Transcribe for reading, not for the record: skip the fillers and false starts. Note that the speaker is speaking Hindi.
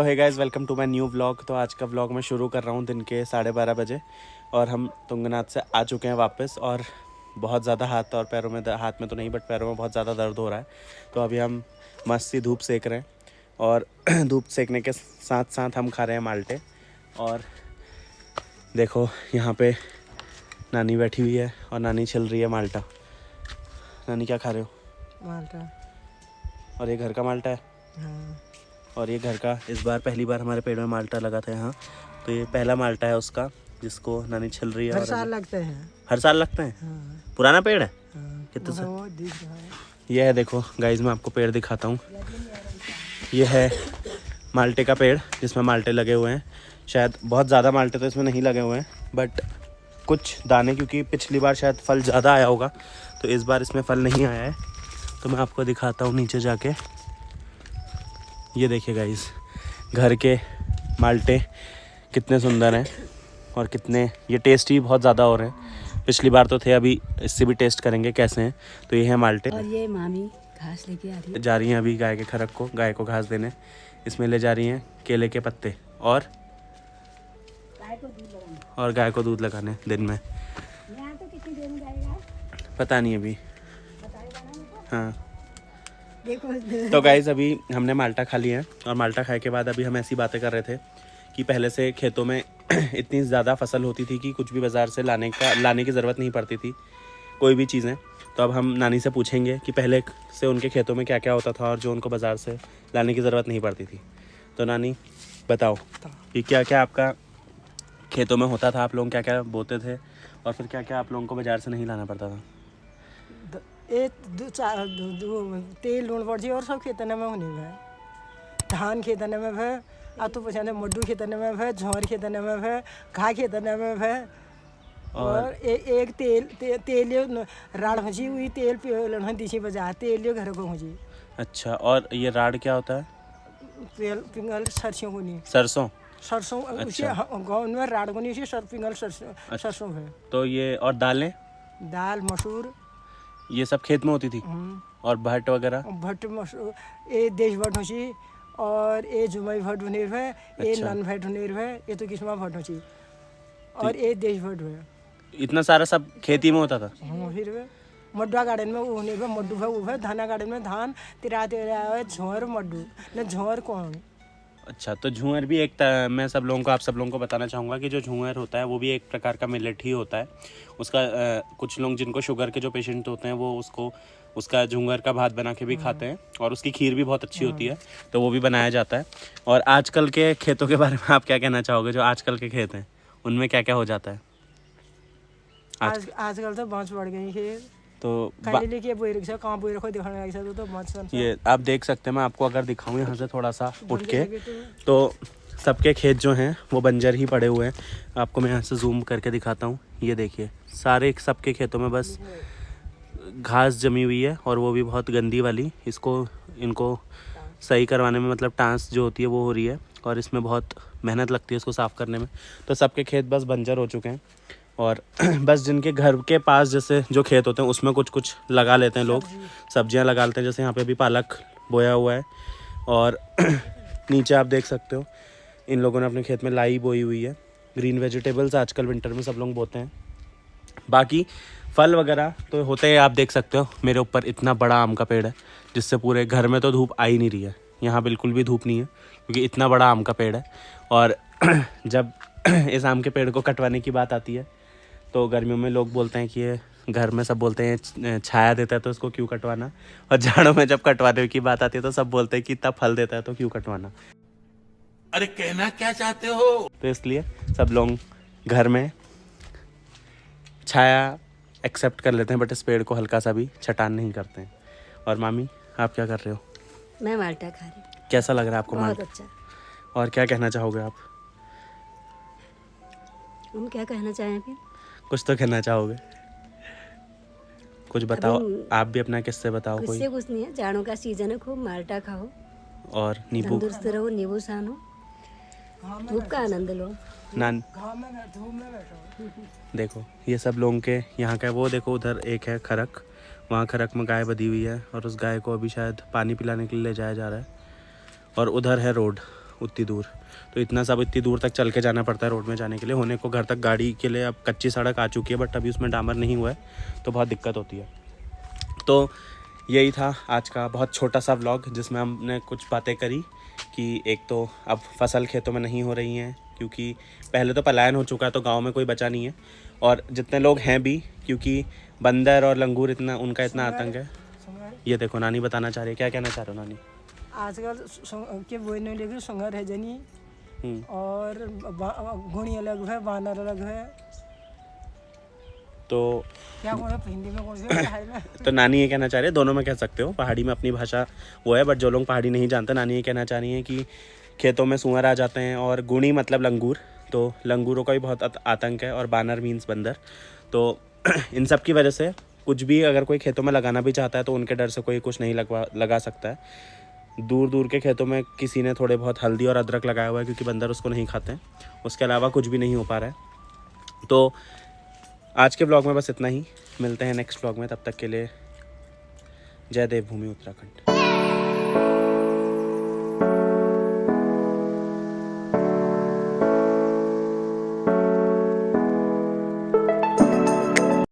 तो hey guys, welcome to my new vlog. तो आज का व्लॉग मैं शुरू कर रहा हूँ दिन के 12:30 बजे और हम तुंगनाथ से आ चुके हैं वापस। और बहुत ज़्यादा हाथ और पैरों में हाथ में तो नहीं बट पैरों में बहुत ज़्यादा दर्द हो रहा है। तो अभी हम मस्त सी धूप सेक रहे हैं और धूप सेकने के साथ साथ हम खा रहे हैं माल्टे। और देखो यहाँ पे नानी बैठी हुई है और नानी छिल रही है माल्टा। नानी क्या खा रहे हो? माल्टा। और ये घर का माल्टा है। हाँ। और ये घर का इस बार पहली बार हमारे पेड़ में माल्टा लगा था यहाँ। तो ये पहला माल्टा है उसका जिसको नानी छिल रही है। हर साल लगते हैं। हर साल लगते हैं। हाँ। पुराना पेड़ है। हाँ। कितना सा? वो दिख रहा है। ये है, देखो गाइज, मैं आपको पेड़ दिखाता हूँ। ये है माल्टे का पेड़ जिसमें माल्टे लगे हुए हैं। शायद बहुत ज़्यादा माल्टे तो इसमें नहीं लगे हुए हैं बट कुछ दाने, क्योंकि पिछली बार शायद फल ज़्यादा आया होगा तो इस बार इसमें फल नहीं आया है। तो मैं आपको दिखाता हूँ नीचे जाके। ये देखिए गाइस, घर के माल्टे कितने सुंदर हैं और कितने ये टेस्टी बहुत ज़्यादा हो रहे हैं। पिछली बार तो थे, अभी इससे भी टेस्ट करेंगे कैसे हैं। तो ये है माल्टे। और ये मामी घास लेके जा रही हैं अभी गाय के खरक को, गाय को घास देने। इसमें ले जा रही हैं केले के पत्ते और गाय को दूध लगाने दिन में। तो कितनी देर में जाएगा पता नहीं अभी। हाँ। देखो। तो गाइस, अभी हमने माल्टा खा लिया है और माल्टा खाए के बाद अभी हम ऐसी बातें कर रहे थे कि पहले से खेतों में इतनी ज़्यादा फसल होती थी कि कुछ भी बाज़ार से लाने की ज़रूरत नहीं पड़ती थी, कोई भी चीज़ें। तो अब हम नानी से पूछेंगे कि पहले से उनके खेतों में क्या क्या होता था और जो उनको बाज़ार से लाने की ज़रूरत नहीं पड़ती थी। तो नानी बताओ कि क्या क्या आपका खेतों में होता था, आप लोग क्या क्या बोते थे और फिर क्या क्या आप लोगों को बाज़ार से नहीं लाना पड़ता था। तेल लूण पड़ और सब खेतने में होने में धान खेतने में भे तो पछाने मड्डू खेतने में भे झोर खेतने में भे घा खेतने में भे। और एक तेल राड़ भजी हुई तेल दिशी बजा तेल घर को भजी। अच्छा, और ये राड़ क्या होता है? पिंगल सरसों को नहीं। सरसों अच्छा। गाँव में राड़ को नहीं पिंगल सरसों है। तो ये और दालें, दाल मसूर ये सब खेत में होती थी। और भट्ट वगैरह? भट्ट मसूर ये देश भट्ट होची और ये जुमाई भट्ट हुनेर है। ये अच्छा। नन भट्ट हुनेर है। ये तो किस्मा भट्ट होची और ये देश भट्ट है। इतना सारा सब खेती में होता था। हाँ। फिर मड्डा गार्डन में वो होने मड्डू है वो है धाना गार्डन में धान तिरा है झोर मड्डू न झोर कौन। अच्छा, तो झूमर भी एक मैं सब लोगों को, आप सब लोगों को बताना चाहूँगा कि जो झूमर होता है वो भी एक प्रकार का मिलेट ही होता है। उसका कुछ लोग जिनको शुगर के जो पेशेंट होते हैं वो उसका झूमर का भात बना के भी खाते हैं और उसकी खीर भी बहुत अच्छी होती है, तो वो भी बनाया जाता है। और आजकल के खेतों के बारे में आप क्या कहना चाहोगे? जो आजकल के खेत हैं उनमें क्या क्या हो जाता है? आजकल तो बहुत बढ़ गई है। तो ये आप देख सकते हैं, मैं आपको अगर दिखाऊं यहाँ से थोड़ा सा उठ के, तो सबके खेत जो हैं वो बंजर ही पड़े हुए हैं। आपको मैं यहाँ से जूम करके दिखाता हूँ। ये देखिए, सारे सबके खेतों में बस घास जमी हुई है और वो भी बहुत गंदी वाली। इनको सही करवाने में, मतलब टांस जो होती है वो हो रही है और इसमें बहुत मेहनत लगती है इसको साफ़ करने में। तो सबके खेत बस बंजर हो चुके हैं और बस जिनके घर के पास जैसे जो खेत होते हैं उसमें कुछ कुछ लगा लेते हैं लोग, सब्जियां लगा लेते हैं। जैसे यहाँ पे अभी पालक बोया हुआ है और नीचे आप देख सकते हो इन लोगों ने अपने खेत में लाई बोई हुई है। ग्रीन वेजिटेबल्स आजकल विंटर में सब लोग बोते हैं। बाकी फल वगैरह तो होते हैं, आप देख सकते हो मेरे ऊपर इतना बड़ा आम का पेड़ है जिससे पूरे घर में तो धूप आ ही नहीं रही है। यहाँ बिल्कुल भी धूप नहीं है क्योंकि इतना बड़ा आम का पेड़ है। और जब इस आम के पेड़ को कटवाने की बात आती है तो गर्मियों में लोग बोलते हैं कि ये घर में सब बोलते हैं छाया देता है तो इसको क्यों कटवाना, और जाड़ों में जब कटवाने की बात आती है तो सब बोलते हैं कि इतना फल देता है तो क्यों कटवाना। अरे कहना क्या चाहते हो? तो इसलिए सब लोग घर में छाया एक्सेप्ट कर लेते हैं बट इस पेड़ को हल्का सा भी छटान नहीं करते हैं। और मामी आप क्या कर रहे हो? मैं माल्टा खा रही। कैसा लग रहा है आपको माल्टा? बहुत अच्छा। और क्या कहना चाहोगे आप? हम क्या कहना चाहें फिर? कुछ तो कहना चाहोगे, कुछ बताओ। आप भी अपना किस्से बताओ कोई। किससे कुछ नहीं है, जाड़ों का सीजन है, खूब माल्टा खाओ और नींबू, तंदुरुस्त रहो, नींबू सानो, धूप का आनंद लो। नान देखो ये सब लोगों के यहाँ का, वो देखो उधर एक है खरक, वहाँ खरक में गाय बधी हुई है और उस गाय को अभी शायद पानी पिलाने के लिए ले जाया जा रहा है। और उधर है रोड, उतनी दूर, तो इतना सब इतनी दूर तक चल के जाना पड़ता है रोड में जाने के लिए। होने को घर तक गाड़ी के लिए अब कच्ची सड़क आ चुकी है, बट अभी उसमें डामर नहीं हुआ है, तो बहुत दिक्कत होती है। तो यही था आज का बहुत छोटा सा व्लॉग, जिसमें हमने कुछ बातें करी कि एक तो अब फसल खेतों में नहीं हो रही हैं, क्योंकि पहले तो पलायन हो चुका है, तो गांव में कोई बचा नहीं है, और जितने लोग हैं भी, क्योंकि बंदर और लंगूर उनका इतना आतंक है। ये देखो नानी बताना चाह रही है, क्या कहना चाह रहे हो नानी? आजकल के बोने लेके सुंगर है जनी, और घोड़ी अलग है, बानर अलग है, तो क्या हिंदी में कौन सी तो नानी ये कहना चाह रही है, दोनों में कह सकते हो, पहाड़ी में अपनी भाषा वो है, बट जो लोग पहाड़ी नहीं जानते, नानी ये कहना चाह रही है कि खेतों में सूअर आ जाते हैं, और गुणी मतलब लंगूर, तो लंगूरों का भी बहुत आतंक है, और बानर मीन्स बंदर। तो इन सब की वजह से कुछ भी अगर कोई खेतों में लगाना भी चाहता है, तो उनके डर से कोई कुछ नहीं लगा सकता है। दूर दूर के खेतों में किसी ने थोड़े बहुत हल्दी और अदरक लगाया हुआ है, क्योंकि बंदर उसको नहीं खाते हैं, उसके अलावा कुछ भी नहीं हो पा रहा है। तो आज के ब्लॉग में बस इतना ही, मिलते हैं नेक्स्ट ब्लॉग में, तब तक के लिए जय देवभूमि उत्तराखंड।